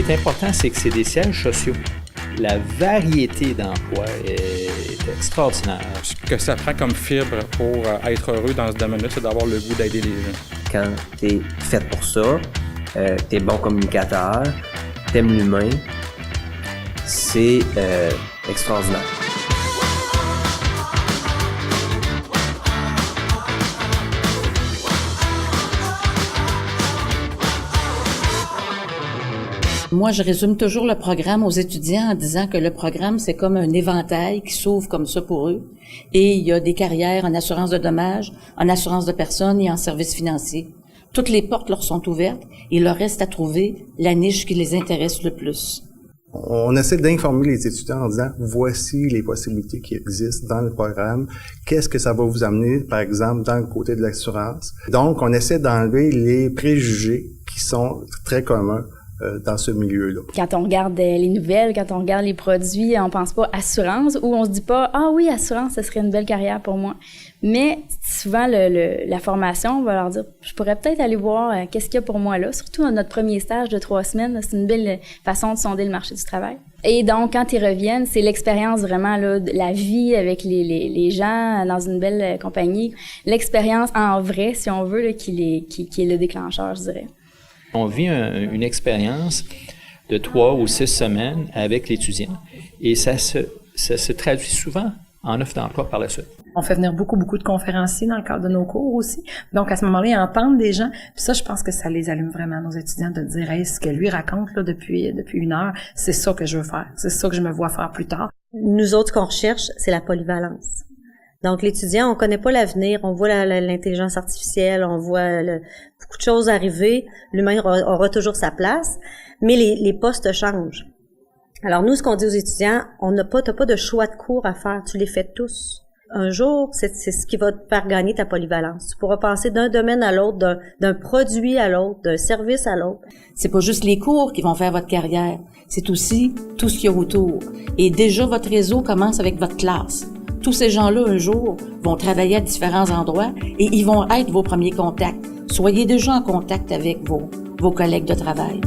qui est important, c'est que c'est des sièges sociaux. La variété d'emplois est extraordinaire. Ce que ça prend comme fibre pour être heureux dans ce domaine-là, c'est d'avoir le goût d'aider les gens. Quand t'es fait pour ça, t'es bon communicateur, t'aimes l'humain, c'est extraordinaire. Moi, je résume toujours le programme aux étudiants en disant que le programme, c'est comme un éventail qui s'ouvre comme ça pour eux. Et il y a des carrières en assurance de dommages, en assurance de personnes et en services financiers. Toutes les portes leur sont ouvertes et il leur reste à trouver la niche qui les intéresse le plus. On essaie d'informer les étudiants en disant voici les possibilités qui existent dans le programme, qu'est-ce que ça va vous amener, par exemple, dans le côté de l'assurance. Donc, on essaie d'enlever les préjugés qui sont très communs dans ce milieu-là. Quand on regarde les nouvelles, quand on regarde les produits, on pense pas assurance ou on se dit pas « Ah oui, assurance, ce serait une belle carrière pour moi ». Mais souvent, la formation, on va leur dire « Je pourrais peut-être aller voir qu'est-ce qu'il y a pour moi là ». Surtout dans notre premier stage de 3 semaines, c'est une belle façon de sonder le marché du travail. Et donc, quand ils reviennent, c'est l'expérience vraiment là, de la vie avec les gens dans une belle compagnie. L'expérience en vrai, si on veut, là, qui est le déclencheur, je dirais. On vit une expérience de 3 ou 6 semaines avec l'étudiant et ça se traduit souvent en offre d'emploi par la suite. On fait venir beaucoup de conférenciers dans le cadre de nos cours aussi. Donc, à ce moment-là, ils entendent des gens. Puis ça, je pense que ça les allume vraiment, nos étudiants, de dire « Hey, ce que lui raconte là depuis 1 heure, c'est ça que je veux faire. C'est ça que je me vois faire plus tard. » Nous autres, ce qu'on recherche, c'est la polyvalence. Donc, l'étudiant, on connaît pas l'avenir, on voit l'intelligence artificielle, on voit beaucoup de choses arriver, l'humain aura toujours sa place, mais les postes changent. Alors, nous, ce qu'on dit aux étudiants, t'as pas de choix de cours à faire, tu les fais tous. Un jour, c'est ce qui va te faire gagner ta polyvalence. Tu pourras passer d'un domaine à l'autre, d'un produit à l'autre, d'un service à l'autre. C'est pas juste les cours qui vont faire votre carrière, c'est aussi tout ce qu'il y a autour. Et déjà, votre réseau commence avec votre classe. Tous ces gens-là, un jour, vont travailler à différents endroits et ils vont être vos premiers contacts. Soyez déjà en contact avec vos collègues de travail.